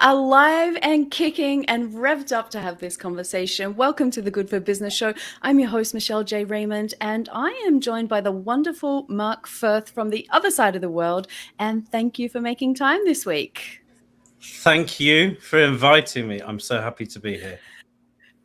are live and kicking and revved up to have this conversation. Welcome to the Good for Business Show. I'm your host, Michelle J. Raymond, and I am joined by the wonderful Mark Firth from the other side of the world. And thank you for making time this week. Thank you for inviting me. I'm so happy to be here.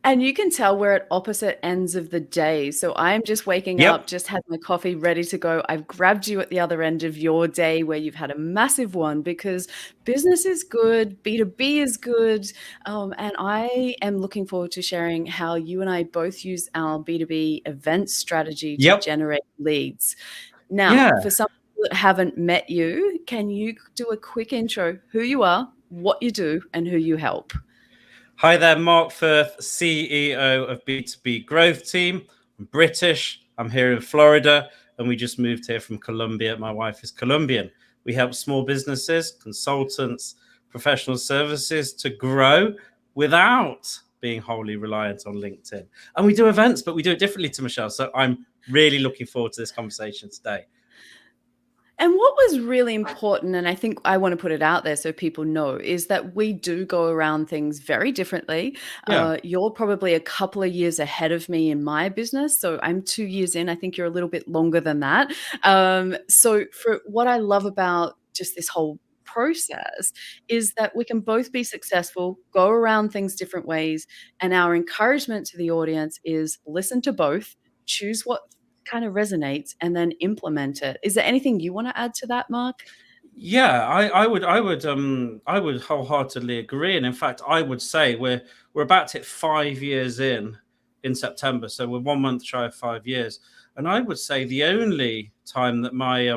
And you can tell we're at opposite ends of the day. So I'm just waking up, just had my coffee ready to go. I've grabbed you at the other end of your day where you've had a massive one because business is good, B2B is good. And I am looking forward to sharing how you and I both use our B2B event strategy to generate leads. Now, for some people that haven't met you, can you do a quick intro, who you are, what you do, and who you help? Hi there, Mark Firth, CEO of B2B Growth Team. I'm British. I'm here in Florida, and we just moved here from Colombia. My wife is Colombian. We help small businesses, consultants, professional services to grow without being wholly reliant on LinkedIn. And we do events, but we do it differently to Michelle. So I'm really looking forward to this conversation today. And what was really important, and I think I want to put it out there so people know, is that we do go around things very differently. You're probably a couple of years ahead of me in my business. So I'm 2 years in. I think you're a little bit longer than that. So for what I love about just this whole process is that we can both be successful, go around things different ways. And our encouragement to the audience is listen to both, choose what kind of resonates and then implement it. Is there anything you want to add to that, Mark? Yeah, I would wholeheartedly agree. And in fact, I would say we're about to hit 5 years in September. So we're 1 month shy of 5 years. And I would say the only time that my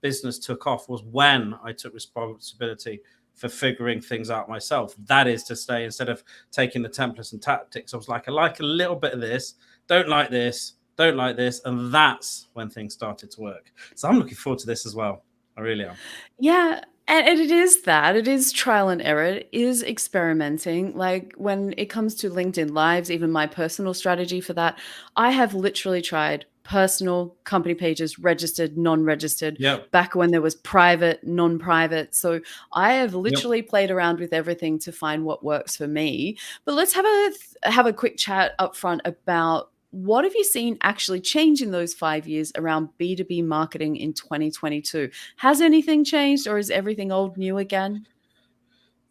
business took off was when I took responsibility for figuring things out myself. That is to say, instead of taking the templates and tactics, I was like, I like a little bit of this, don't like this. And that's when things started to work. So I'm looking forward to this as well. I really am. Yeah. And it is that. It is trial and error. It is experimenting. Like when it comes to LinkedIn Lives, even my personal strategy for that, I have literally tried personal, company pages, registered, non-registered, back when there was private, non-private. So I have literally played around with everything to find what works for me. But let's have a quick chat up front about what have you seen actually change in those 5 years around B2B marketing in 2022? Has anything changed or is everything old new again?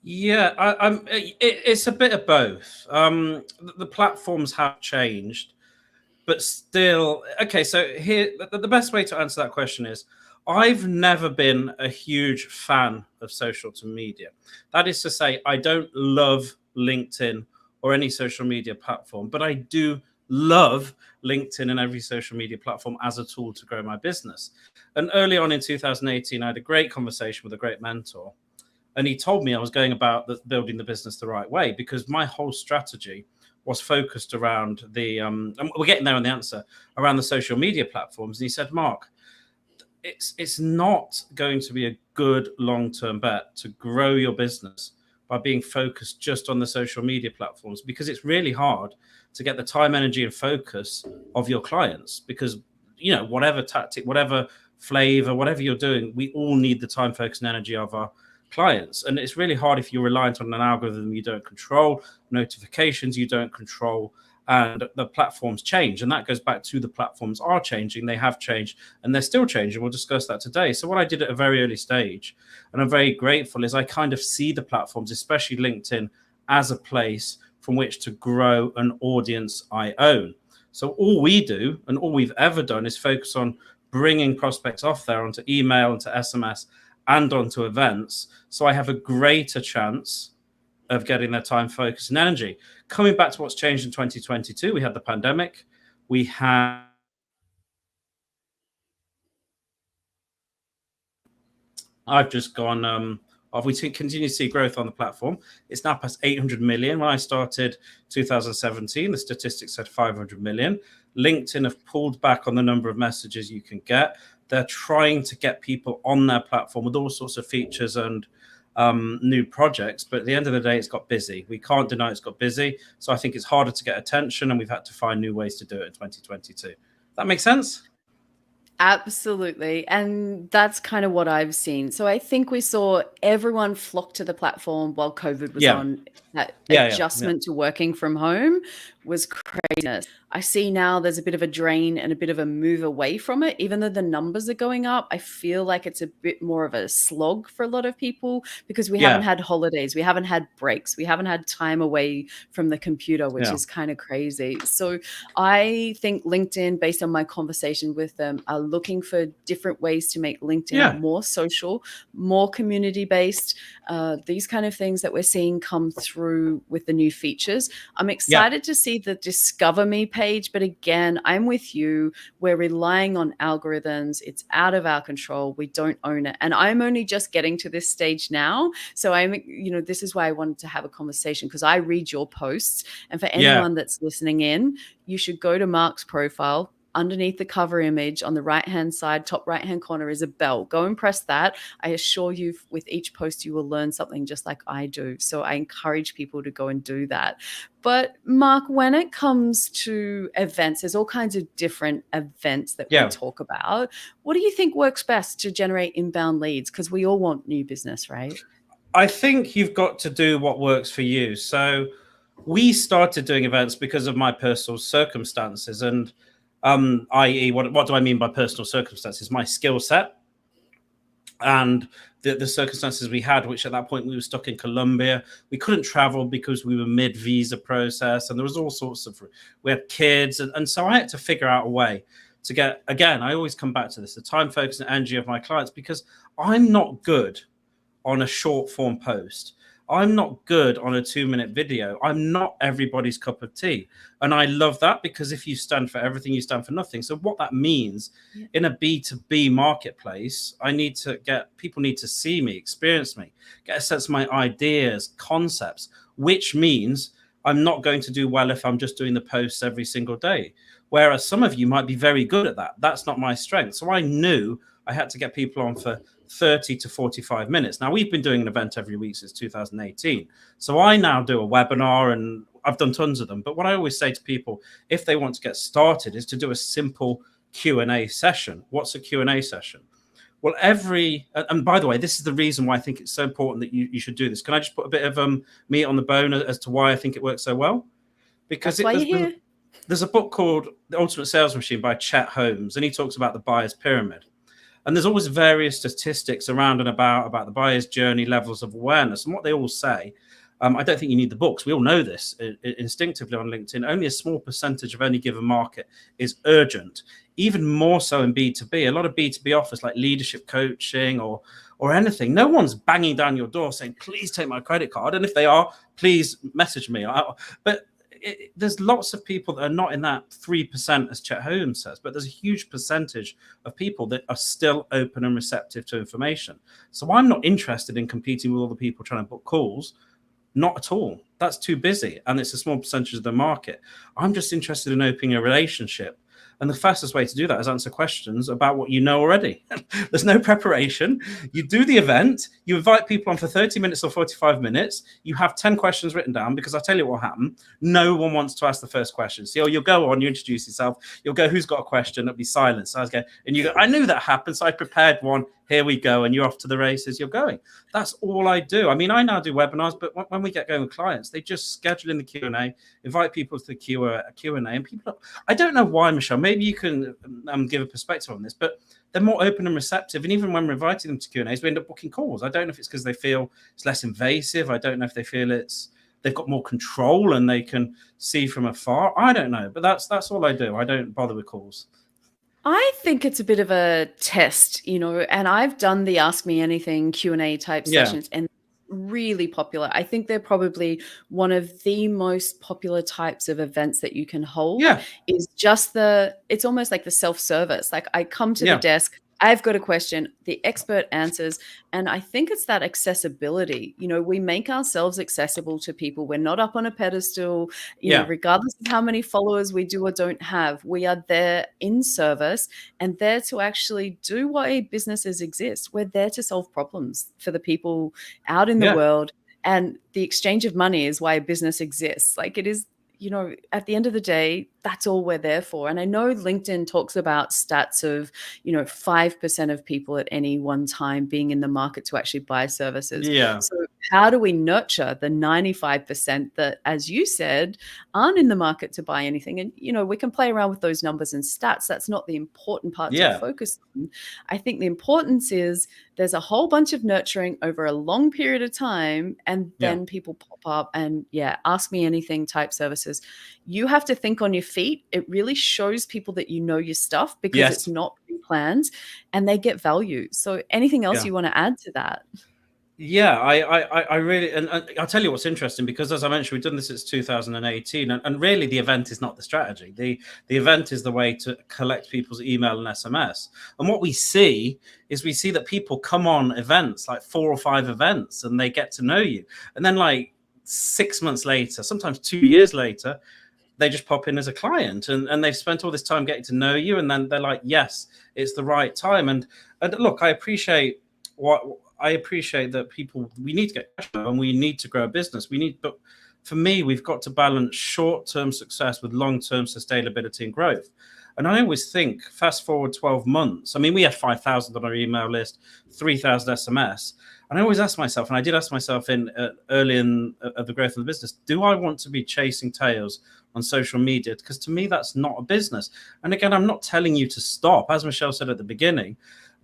Yeah, it's a bit of both. The platforms have changed, but still, okay, so here, the best way to answer that question is, I've never been a huge fan of social media. That is to say, I don't love LinkedIn or any social media platform, but I do love LinkedIn and every social media platform as a tool to grow my business. And early on in 2018, I had a great conversation with a great mentor. And he told me I was going about building the business the right way because my whole strategy was focused around the, and we're getting there on the answer, around the social media platforms. And he said, Mark, it's not going to be a good long-term bet to grow your business by being focused just on the social media platforms, because it's really hard to get the time, energy, and focus of your clients. Because, you know, whatever tactic, whatever flavor, whatever you're doing, we all need the time, focus, and energy of our clients. And it's really hard if you're reliant on an algorithm you don't control, notifications you don't control, and the platforms change. And that goes back to the platforms are changing. They have changed and they're still changing. We'll discuss that today. So what I did at a very early stage, and I'm very grateful, is I kind of see the platforms, especially LinkedIn, as a place from which to grow an audience I own. So all we do and all we've ever done is focus on bringing prospects off there onto email, onto SMS, and onto events. So I have a greater chance of getting their time, focus, and energy. Coming back to what's changed in 2022, we had the pandemic. We had I've just gone, we continue to see growth on the platform. It's now past 800 million. When I started 2017, the statistics said 500 million. LinkedIn have pulled back on the number of messages you can get. They're trying to get people on their platform with all sorts of features and new projects. But at the end of the day, it's got busy. We can't deny it's got busy. So I think it's harder to get attention, and we've had to find new ways to do it in 2022. That makes sense? Absolutely. And that's kind of what I've seen. So I think we saw everyone flock to the platform while COVID was Yeah, on. That yeah. adjustment to working from home was craziness. I see now there's a bit of a drain and a bit of a move away from it. Even though the numbers are going up, I feel like it's a bit more of a slog for a lot of people because we haven't Yeah, had holidays, we haven't had breaks, we haven't had time away from the computer, which yeah, is kind of crazy. So I think LinkedIn, based on my conversation with them, are looking for different ways to make LinkedIn yeah, more social, more community based, these kind of things that we're seeing come through with the new features. I'm yeah, excited to see the Discover Me page, but again, I'm with you. We're relying on algorithms. It's out of our control. We don't own it. And I'm only just getting to this stage now. So this is why I wanted to have a conversation, because I read your posts. And for yeah, anyone that's listening in, you should go to Mark's profile. Underneath the cover image on the right-hand side, top right-hand corner, is a bell. Go and press that. I assure you, with each post, you will learn something just like I do. So I encourage people to go and do that. But Mark, when it comes to events, there's all kinds of different events that we yeah. talk about. What do you think works best to generate inbound leads? Because we all want new business, right? I think you've got to do what works for you. So we started doing events because of my personal circumstances, and i.e., what do I mean by personal circumstances? My skill set and the circumstances we had, which at that point we were stuck in Colombia. We couldn't travel because we were mid visa process, and there was all sorts of, we had kids, and so I had to figure out a way to get, again, I always come back to this, the time, focus, and energy of my clients, because I'm not good on a short form post. I'm not good on a 2-minute video. I'm not everybody's cup of tea. And I love that, because if you stand for everything, you stand for nothing. So what that means in a B2B marketplace, people need to see me, experience me, get a sense of my ideas, concepts, which means I'm not going to do well if I'm just doing the posts every single day. Whereas some of you might be very good at that. That's not my strength. So I knew I had to get people on for 30 to 45 minutes. Now, we've been doing an event every week since 2018. So I now do a webinar, and I've done tons of them. But what I always say to people, if they want to get started, is to do a simple Q&A session. What's a Q&A session? Well, and by the way, this is the reason why I think it's so important that you should do this. Can I just put a bit of meat on the bone as to why I think it works so well? Because That's why you're here. there's a book called The Ultimate Sales Machine by Chet Holmes, and he talks about the buyer's pyramid. And there's always various statistics around and about the buyer's journey, levels of awareness, and what they all say. I don't think you need the books. We all know this instinctively on LinkedIn. Only a small percentage of any given market is urgent. Even more so in B2B. A lot of B2B offers like leadership coaching or anything. No one's banging down your door saying, please take my credit card. And if they are, please message me. But there's lots of people that are not in that 3%, as Chet Holmes says, but there's a huge percentage of people that are still open and receptive to information. So I'm not interested in competing with all the people trying to book calls. Not at all. That's too busy, and it's a small percentage of the market. I'm just interested in opening a relationship. And the fastest way to do that is answer questions about what you know already. There's no preparation. You do the event, you invite people on for 30 minutes or 45 minutes. You have 10 questions written down, because I tell you what will happen. No one wants to ask the first question. So you'll go on, you introduce yourself, you'll go, who's got a question? It'll be silence. So I was going, and you go, I knew that happened, so I prepared one. Here we go. And you're off to the races. You're going. That's all I do. I mean, I now do webinars, but when we get going with clients, they just schedule in the Q&A, invite people to the Q&A, and people, I don't know why, Michelle, maybe you can give a perspective on this, but they're more open and receptive. And even when we're inviting them to Q&As, we end up booking calls. I don't know if it's because they feel it's less invasive. I don't know if they feel they've got more control and they can see from afar. I don't know, but that's all I do. I don't bother with calls. I think it's a bit of a test, and I've done the Ask Me Anything Q&A type Yeah. sessions, and really popular. I think they're probably one of the most popular types of events that you can hold. Yeah. Is it's almost like the self-service. Like, I come to the Yeah. desk, I've got a question, the expert answers. And I think it's that accessibility. We make ourselves accessible to people. We're not up on a pedestal, regardless of how many followers we do or don't have. We are there in service and there to actually do why businesses exist. We're there to solve problems for the people out in the world. And the exchange of money is why a business exists. Like, it is, at the end of the day, that's all we're there for. And I know LinkedIn talks about stats of, 5% of people at any one time being in the market to actually buy services. Yeah. So how do we nurture the 95% that, as you said, aren't in the market to buy anything? And, we can play around with those numbers and stats. That's not the important part to Yeah. focus on. I think the importance is there's a whole bunch of nurturing over a long period of time, and then people pop up and ask me anything type services. You have to think on your feet. It really shows people that you know your stuff, because it's not pre-planned and they get value. So anything else you want to add to that? Yeah, I really, and I'll tell you what's interesting, because as I mentioned, we've done this since 2018, and really the event is not the strategy. The event is the way to collect people's email and SMS. And what we see is that people come on events, like 4 or 5 events, and they get to know you. And then like 6 months later, sometimes 2 years later, they just pop in as a client, and they've spent all this time getting to know you. And then they're like, yes, it's the right time. And look, I appreciate that we need to get cash flow and we need to grow a business. But for me, we've got to balance short-term success with long-term sustainability and growth. And I always think, fast forward 12 months. I mean, we had 5,000 on our email list, 3,000 SMS. And I always ask myself, and I did ask myself early in the growth of the business, do I want to be chasing tails on social media? Because to me, that's not a business. And again, I'm not telling you to stop, as Michelle said at the beginning,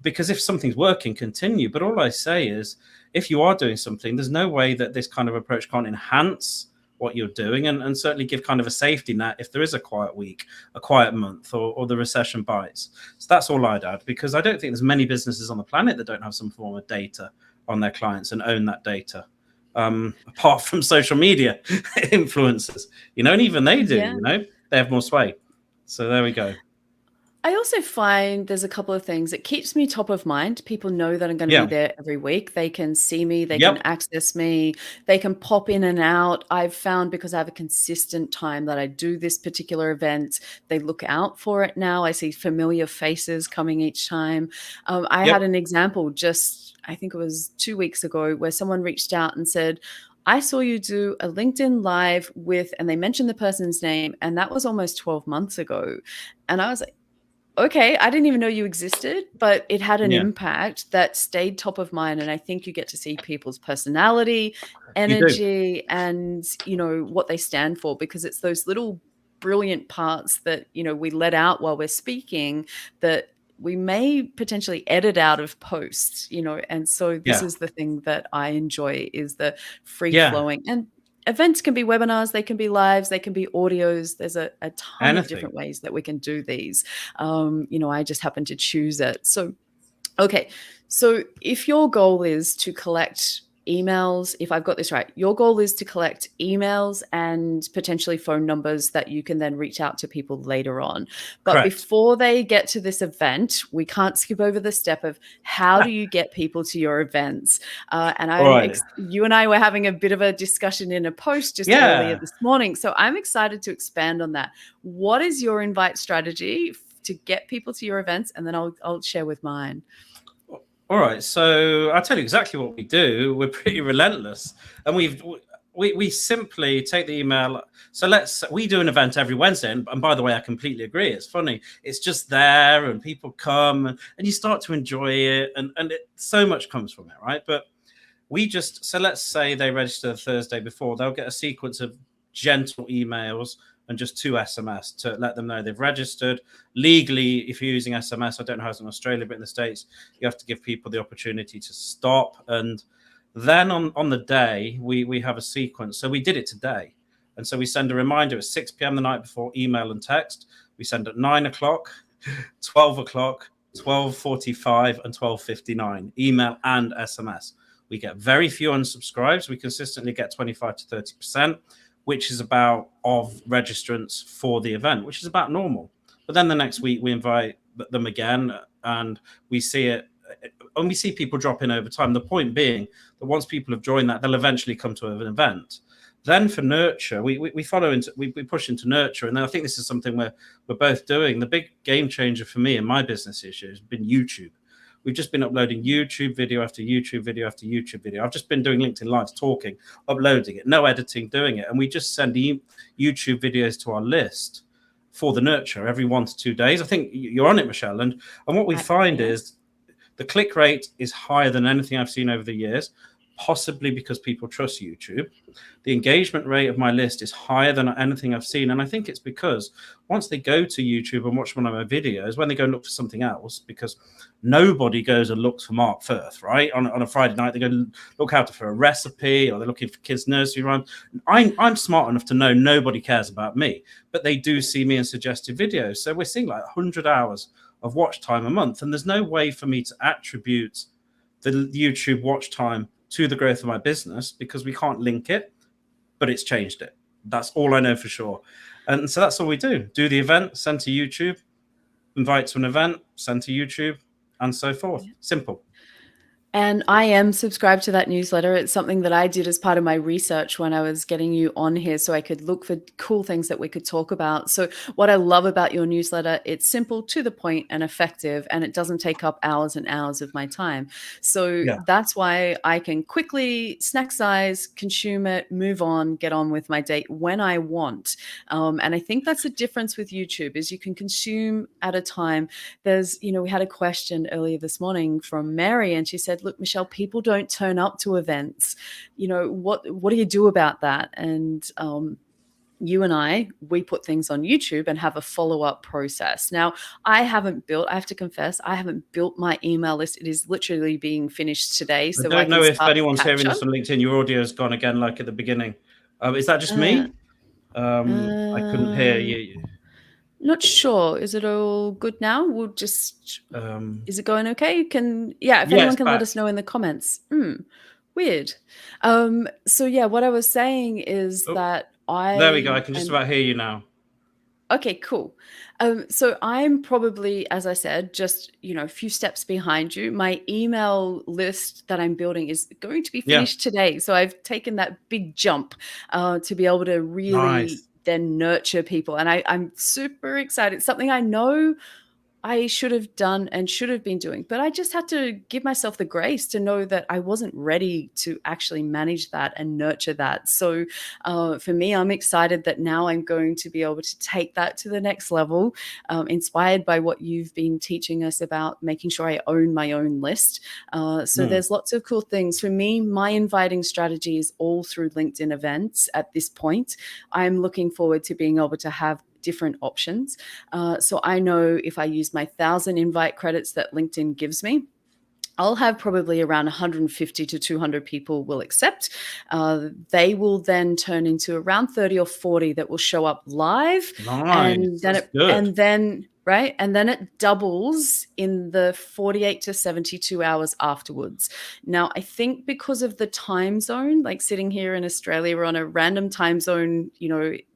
because if something's working, continue. But all I say is, if you are doing something, there's no way that this kind of approach can't enhance what you're doing, and certainly give kind of a safety net if there is a quiet week, a quiet month, or the recession bites. So that's all I'd add, because I don't think there's many businesses on the planet that don't have some form of data on their clients and own that data, apart from social media influencers, and even they do, they have more sway. So there we go. I also find there's a couple of things. It keeps me top of mind. People know that I'm going to be there every week. They can see me. They can access me. They can pop in and out. I've found, because I have a consistent time that I do this particular event, they look out for it now. I see familiar faces coming each time. I had an example just, I think it was 2 weeks ago, where someone reached out and said, I saw you do a LinkedIn Live with, and they mentioned the person's name, and that was almost 12 months ago. And I was like, okay, I didn't even know you existed, but it had an impact that stayed top of mind. And I think you get to see people's personality, energy, and, what they stand for, because it's those little brilliant parts that, we let out while we're speaking that we may potentially edit out of post, and so this is the thing that I enjoy, is the free flowing. And events can be webinars, they can be lives, they can be audios. There's a ton of different ways that we can do these. I just happen to choose it. So, okay. So if your goal is to collect emails, if I've got this right, your goal is to collect emails and potentially phone numbers that you can then reach out to people later on. But before they get to this event, we can't skip over the step of how do you get people to your events? You and I were having a bit of a discussion in a post just earlier this morning. So I'm excited to expand on that. What is your invite strategy to get people to your events? And then I'll share with mine. All right, so I'll tell you exactly what we do. We're pretty relentless, and we simply take the email. So we do an event every Wednesday, and by the way, I completely agree. It's funny. It's just there, and people come, and you start to enjoy it, and so much comes from it, right? But let's say they register the Thursday before, they'll get a sequence of gentle emails and just 2 SMS to let them know they've registered. Legally, if you're using SMS, I don't know how it's in Australia, but in the States, you have to give people the opportunity to stop. And then on the day, we have a sequence. So we did it today. And so we send a reminder at 6 p.m. the night before, email and text. We send at 9 o'clock, 12 o'clock, 12:45, and 12:59, email and SMS. We get very few unsubscribes. We consistently get 25 to 30%. Which is about of registrants for the event, which is about normal. But then the next week we invite them again, and we see it, and we see people drop in over time. The point being that once people have joined that, they'll eventually come to an event. Then for nurture, we push into nurture, and then I think this is something we're both doing. The big game changer for me in my business issue has been YouTube. We've just been uploading YouTube video after YouTube video after YouTube video. I've just been doing LinkedIn Lives, talking, uploading it, no editing, doing it. And we just send YouTube videos to our list for the nurture every 1 to 2 days. I think you're on it, Michelle. And what we find is the click rate is higher than anything I've seen over the years, possibly because people trust YouTube. The engagement rate of my list is higher than anything I've seen. And I think it's because once they go to YouTube and watch one of my videos, when they go and look for something else, because nobody goes and looks for Mark Firth, right? On a Friday night, they go look out for a recipe, or they're looking for kids' nursery rhymes. I'm smart enough to know nobody cares about me, but they do see me in suggested videos. So we're seeing like 100 hours of watch time a month. And there's no way for me to attribute the YouTube watch time to the growth of my business because we can't link it, but it's changed it. That's all I know for sure. And so that's all we do the event, send to YouTube, invite to an event, send to YouTube, and so forth. Simple. And I am subscribed to that newsletter. It's something that I did as part of my research when I was getting you on here, so I could look for cool things that we could talk about. So what I love about your newsletter, it's simple, to the point, and effective, and it doesn't take up hours and hours of my time. So that's why I can quickly snack size, consume it, move on, get on with my day when I want. And I think that's the difference with YouTube, is you can consume at a time. There's, we had a question earlier this morning from Mary, and she said, look, Michelle, people don't turn up to events. What do you do about that? And you and we put things on YouTube and have a follow-up process. Now, I have to confess, I haven't built my email list. It is literally being finished today. So I don't know if anyone's hearing this on LinkedIn. Your audio has gone again, like at the beginning. Is that just me? I couldn't hear you. Not sure. Is it all good now? We'll just, is it going okay? If anyone can let us know in the comments. Weird. So what I was saying is that there we go. I can just about hear you now. Okay, cool. So I'm probably, as I said, just, a few steps behind you. My email list that I'm building is going to be finished today. So I've taken that big jump to be able to really then nurture people. And I'm super excited. It's something I know I should have done and should have been doing, but I just had to give myself the grace to know that I wasn't ready to actually manage that and nurture that. So for me, I'm excited that now I'm going to be able to take that to the next level, inspired by what you've been teaching us about making sure I own my own list. There's lots of cool things. For me, my inviting strategy is all through LinkedIn events at this point. I'm looking forward to being able to have different options. So I know if I use my 1,000 invite credits that LinkedIn gives me, I'll have probably around 150 to 200 people will accept. They will then turn into around 30 or 40 that will show up live. Nice. And then it doubles in the 48 to 72 hours afterwards. Now, I think because of the time zone, like sitting here in Australia, we're on a random time zone,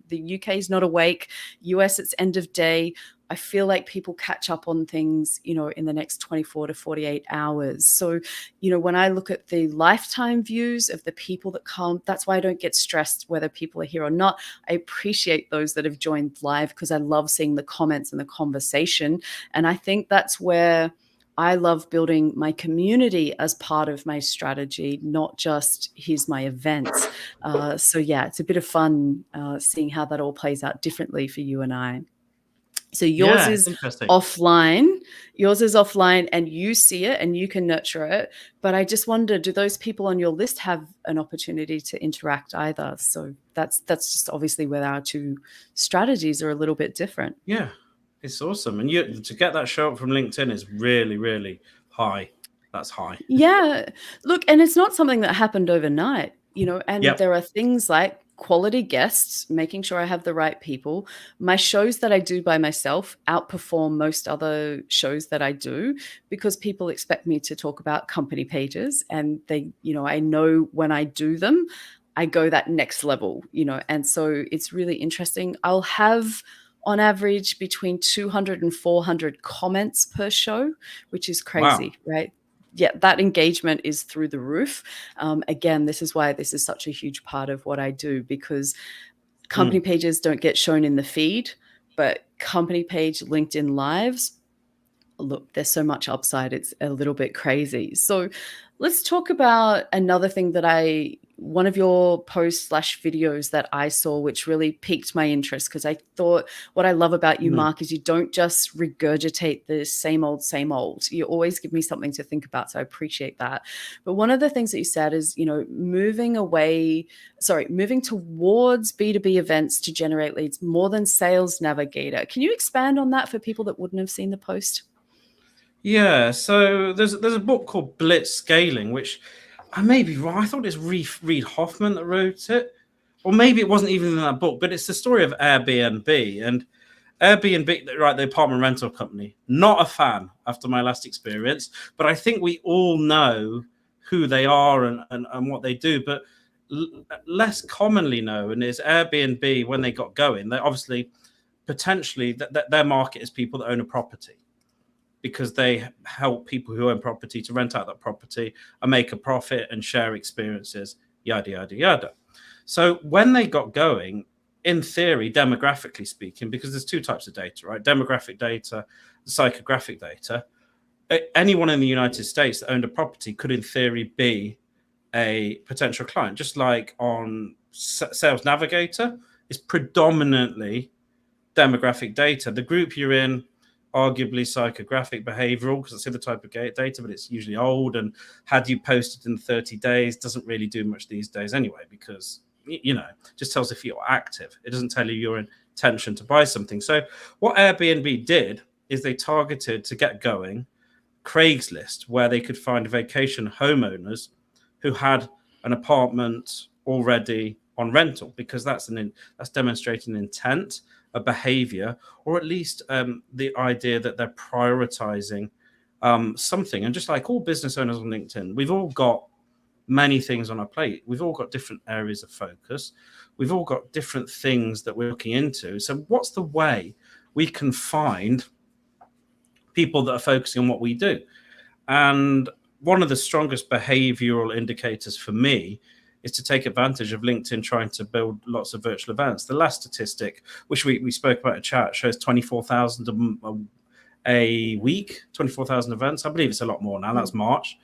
the UK is not awake, US, it's end of day. I feel like people catch up on things, in the next 24 to 48 hours. So, when I look at the lifetime views of the people that come, that's why I don't get stressed whether people are here or not. I appreciate those that have joined live because I love seeing the comments and the conversation. And I think that's where I love building my community as part of my strategy, not just here's my events. It's a bit of fun seeing how that all plays out differently for you and I. So yours is offline. Yours is offline and you see it and you can nurture it. But I just wonder, do those people on your list have an opportunity to interact either? So that's just obviously where our two strategies are a little bit different. Yeah. It's awesome. And to get that show up from LinkedIn is really, really high. That's high. Yeah. Look, and it's not something that happened overnight, and there are things like quality guests, making sure I have the right people. My shows that I do by myself outperform most other shows that I do because people expect me to talk about company pages, and they, I know when I do them, I go that next level, and so it's really interesting. I'll have on average between 200 and 400 comments per show, which is crazy, right? Yeah, that engagement is through the roof. Again, this is why this is such a huge part of what I do, because company pages don't get shown in the feed, but company page LinkedIn Lives, Look, there's so much upside. It's a little bit crazy. So let's talk about another thing that one of your posts / videos that I saw, which really piqued my interest, because I thought what I love about you, Mark, is you don't just regurgitate the same old, same old. You always give me something to think about. So I appreciate that. But one of the things that you said is, moving towards B2B events to generate leads more than Sales Navigator. Can you expand on that for people that wouldn't have seen the post? Yeah, so there's a book called Blitz Scaling, which I may be wrong. I thought it's Reid Hoffman that wrote it, or maybe it wasn't even in that book. But it's the story of Airbnb, and Airbnb, right, the apartment rental company. Not a fan after my last experience, but I think we all know who they are and what they do. But less commonly known is Airbnb. When they got going, they obviously potentially their market is people that own a property, because they help people who own property to rent out that property and make a profit and share experiences, yada, yada, yada. So when they got going, in theory, demographically speaking, because there's two types of data, right? Demographic data, psychographic data. Anyone in the United States that owned a property could, in theory, be a potential client. Just like on Sales Navigator, is predominantly demographic data. The group you're in, arguably psychographic, behavioral, because it's the other type of data, but it's usually old, and had you posted in 30 days doesn't really do much these days anyway, because just tells if you're active. It doesn't tell you your intention to buy something. So what Airbnb did is they targeted, to get going, Craigslist, where they could find vacation homeowners who had an apartment already on rental, because that's demonstrating intent, a behavior, or at least the idea that they're prioritizing something. And just like all business owners on LinkedIn, we've all got many things on our plate. We've all got different areas of focus. We've all got different things that we're looking into. So what's the way we can find people that are focusing on what we do? And one of the strongest behavioral indicators for me is to take advantage of LinkedIn trying to build lots of virtual events. The last statistic, which we spoke about in chat, shows 24,000 a week, 24,000 events. I believe it's a lot more now. That's March.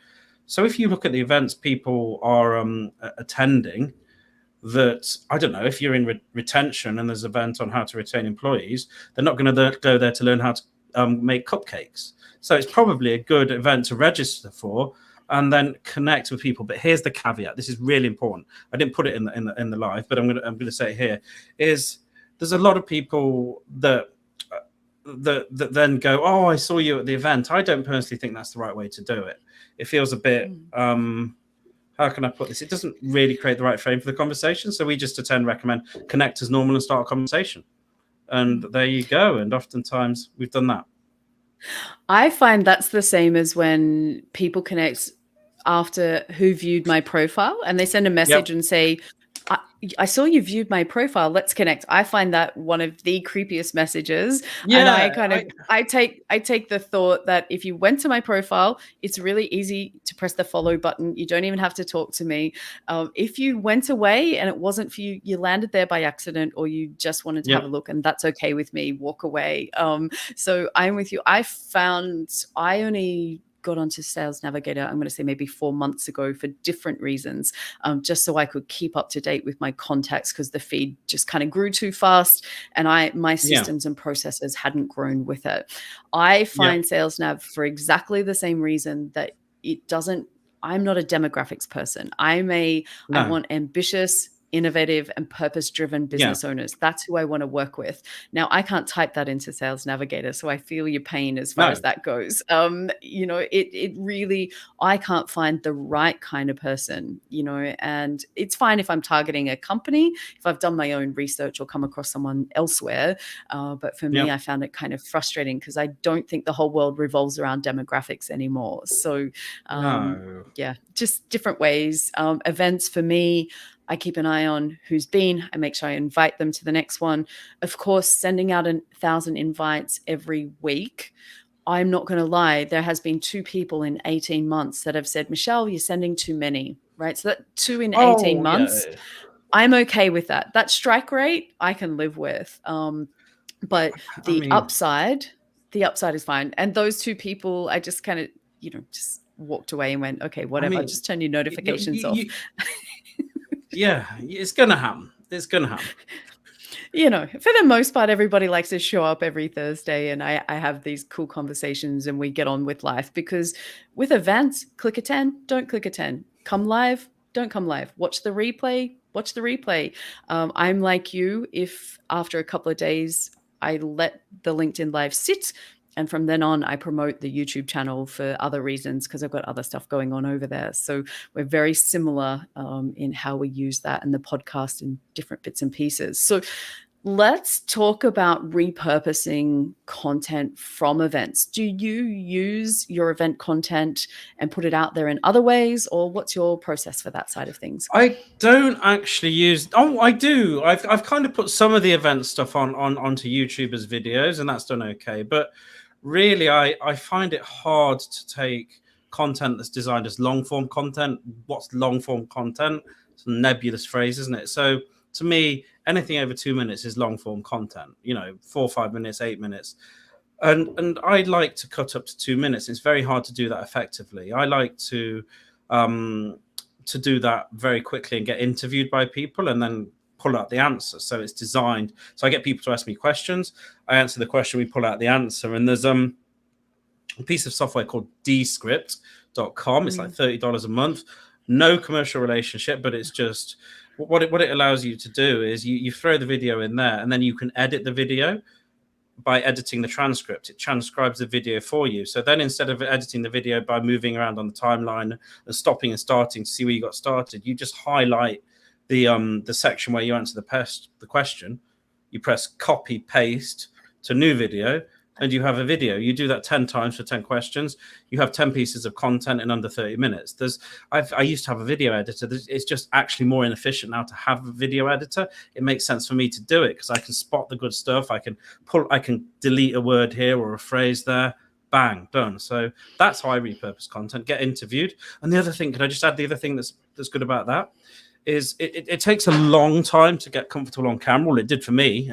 So if you look at the events people are attending, that, I don't know, if you're in retention and there's an event on how to retain employees, they're not going to go there to learn how to make cupcakes. So it's probably a good event to register for and then connect with people. But here's the caveat. This is really important. I didn't put it in the live, but I'm going to say it here. Is there's a lot of people that then go, oh, I saw you at the event. I don't personally think that's the right way to do it. It feels a bit, how can I put this? It doesn't really create the right frame for the conversation. So we just recommend connect as normal and start a conversation. And there you go. And oftentimes we've done that. I find that's the same as when people connect after who viewed my profile, and they send a message and say, I saw you viewed my profile. Let's connect. I find that one of the creepiest messages. Yeah, and I take the thought that if you went to my profile, it's really easy to press the follow button. You don't even have to talk to me. If you went away and it wasn't for you, you landed there by accident, or you just wanted to have a look, and that's okay with me. Walk away. So I'm with you. I only got onto Sales Navigator, I'm going to say maybe 4 months ago, for different reasons, just so I could keep up to date with my contacts, because the feed just kind of grew too fast and my systems and processes hadn't grown with it. I find Sales Nav for exactly the same reason that I'm not a demographics person. I want ambitious, innovative, and purpose-driven business owners. That's who I want to work with. Now, I can't type that into Sales Navigator, so I feel your pain as far as that goes. It really, I can't find the right kind of person, and it's fine if I'm targeting a company, if I've done my own research or come across someone elsewhere. But for me, I found it kind of frustrating, because I don't think the whole world revolves around demographics anymore. So, just different ways. Events for me, I keep an eye on who's been. I make sure I invite them to the next one. Of course, sending out 1,000 invites every week. I'm not going to lie. There has been 2 people in 18 months that have said, Michelle, you're sending too many, right? So that 2 in 18 months, I'm okay with that. That strike rate, I can live with. But the upside the upside is fine. And those two people, I just kind of, just walked away and went, okay, whatever. I'll just turn your notifications off. Yeah, it's going to happen. It's going to happen. For the most part, everybody likes to show up every Thursday, and I have these cool conversations and we get on with life, because with events, click attend, don't click attend. Come live, don't come live. Watch the replay, watch the replay. I'm like you, if after a couple of days, I let the LinkedIn Live sit, and from then on, I promote the YouTube channel for other reasons, because I've got other stuff going on over there. So we're very similar in how we use that, and the podcast in different bits and pieces. So let's talk about repurposing content from events. Do you use your event content and put it out there in other ways, or what's your process for that side of things? I don't actually use. Oh, I do. I've kind of put some of the event stuff onto YouTube as videos, and that's done okay. But really, I find it hard to take content that's designed as long form content. What's long form content? It's a nebulous phrase, isn't it? So to me, anything over 2 minutes is long form content. 4 or 5 minutes, 8 minutes. And I'd like to cut up to 2 minutes. It's very hard to do that effectively. I like to do that very quickly and get interviewed by people and then pull out the answer. So it's designed. So I get people to ask me questions. I answer the question, we pull out the answer. And there's a piece of software called dscript.com. It's like $30 a month. No commercial relationship, but it's just what it allows you to do is you throw the video in there, and then you can edit the video by editing the transcript. It transcribes the video for you. So then instead of editing the video by moving around on the timeline and stopping and starting to see where you got started, you just highlight the section where you answer the question. You press copy paste to new video, and you have a video. You do that 10 times for 10 questions. You have 10 pieces of content in under 30 minutes. I used to have a video editor. It's just actually more inefficient now to have a video editor. It makes sense for me to do it because I can spot the good stuff. I can delete a word here or a phrase there. Bang, done. So that's how I repurpose content, get interviewed. And the other thing, can I just add the other thing that's good about that? Is it takes a long time to get comfortable on camera. Well, it did for me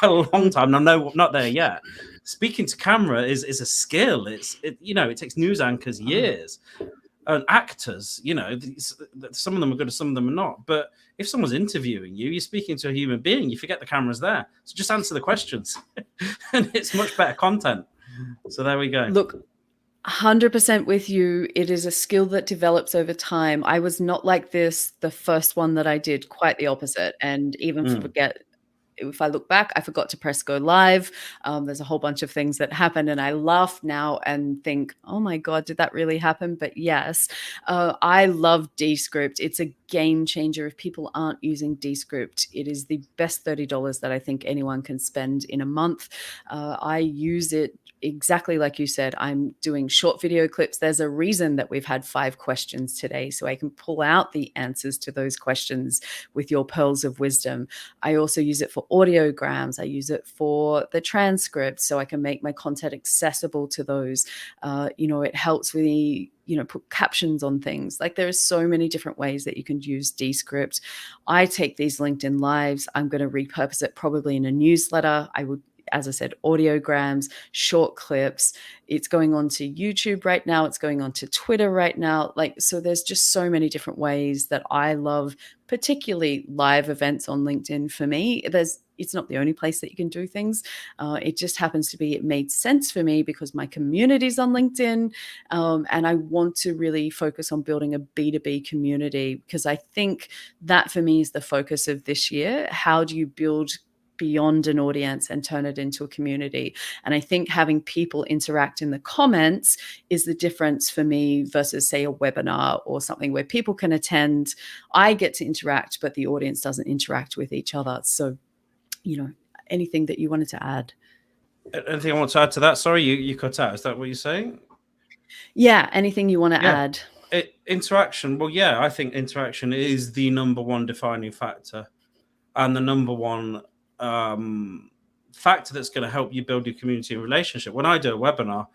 a long time. And I know I'm not there yet. Speaking to camera is a skill. It takes news anchors years, and actors. Some of them are good, some of them are not. But if someone's interviewing you, you're speaking to a human being. You forget the camera's there, so just answer the questions, and it's much better content. So there we go. Look, 100% with you. It is a skill that develops over time. I was not like this the first one that I did, quite the opposite. And even if I look back, I forgot to press go live. There's a whole bunch of things that happened, and I laugh now and think, oh my God, did that really happen? But yes, I love Descript. It's a game changer. If people aren't using Descript, it is the best $30 that I think anyone can spend in a month. I use it exactly like you said. I'm doing short video clips. There's a reason that we've had 5 questions today, so I can pull out the answers to those questions with your pearls of wisdom. I also use it for audiograms. I use it for the transcript, so I can make my content accessible to those. It helps with the put captions on things. Like, there are so many different ways that you can use Descript. I take these LinkedIn Lives. I'm going to repurpose it probably in a newsletter. I would, as I said, audiograms, short clips. It's going on to YouTube right now. It's going on to Twitter right now. So there's just so many different ways that I love, particularly live events on LinkedIn. For me, it's not the only place that you can do things. It just happens to be, it made sense for me because my community's on LinkedIn. And I want to really focus on building a B2B community, because I think that for me is the focus of this year. How do you build beyond an audience and turn it into a community? And I think having people interact in the comments is the difference for me versus, say, a webinar or something where people can attend. I get to interact, but the audience doesn't interact with each other. So, anything that you wanted to add? Anything I want to add to that? Sorry, you cut out. Is that what you're saying? Yeah, anything you want to add? Interaction. Well, yeah, I think interaction is the number one defining factor, and the number one factor that's going to help you build your community and relationship. When I do a webinar,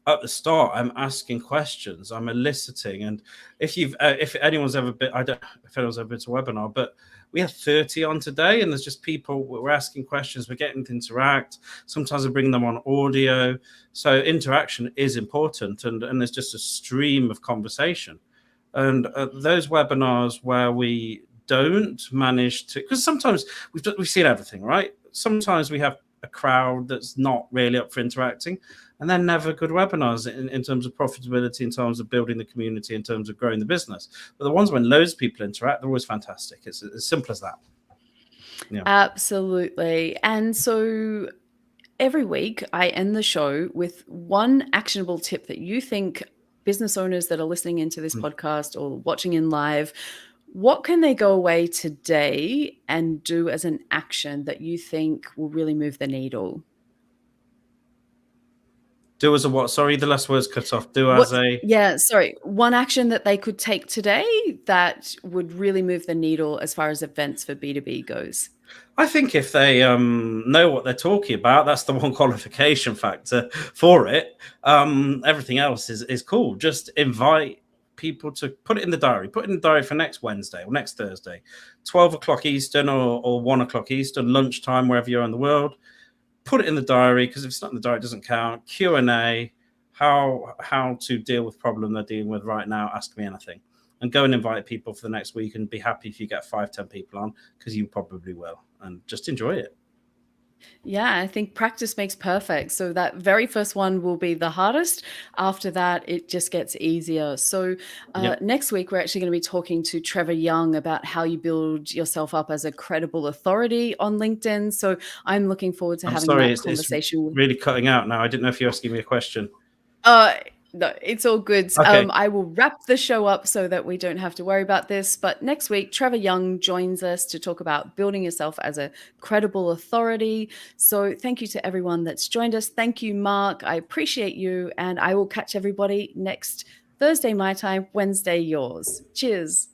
at the start, I'm asking questions, I'm eliciting, and if anyone's ever been, I don't know if anyone's ever been to a webinar, but we have 30 on today, and there's just people, we're asking questions, we're getting to interact. Sometimes I bring them on audio, so interaction is important, and there's just a stream of conversation. And those webinars where we don't manage to, because sometimes we've seen everything, right? Sometimes we have a crowd that's not really up for interacting, and they're never good webinars in terms of profitability, in terms of building the community, in terms of growing the business. But the ones when loads of people interact, they're always fantastic. It's as simple as that. Yeah. Absolutely. And so every week I end the show with one actionable tip that you think business owners that are listening into this podcast or watching in live, what can they go away today and do as an action that you think will really move the needle? Do as a what? Sorry, the last words cut off. Do as a... Yeah, sorry. One action that they could take today that would really move the needle as far as events for B2B goes. I think if they know what they're talking about, that's the one qualification factor for it. Everything else is cool. Just invite people to put it in the diary. Put it in the diary for next Wednesday or next Thursday, 12 o'clock Eastern or 1 o'clock Eastern, lunchtime, wherever you're in the world. Put it in the diary, because if it's not in the diary, it doesn't count. Q&A, how to deal with problem they're dealing with right now. Ask me anything. And go and invite people for the next week, and be happy if you get 5-10 people on, because you probably will, and just enjoy it. Yeah, I think practice makes perfect. So that very first one will be the hardest. After that, it just gets easier. So next week, we're actually going to be talking to Trevor Young about how you build yourself up as a credible authority on LinkedIn. So I'm looking forward to having that conversation. It's really cutting out now. I didn't know if you were asking me a question. No, it's all good. Okay. I will wrap the show up so that we don't have to worry about this. But next week, Trevor Young joins us to talk about building yourself as a credible authority. So thank you to everyone that's joined us. Thank you, Mark. I appreciate you. And I will catch everybody next Thursday, my time, Wednesday, yours. Cheers.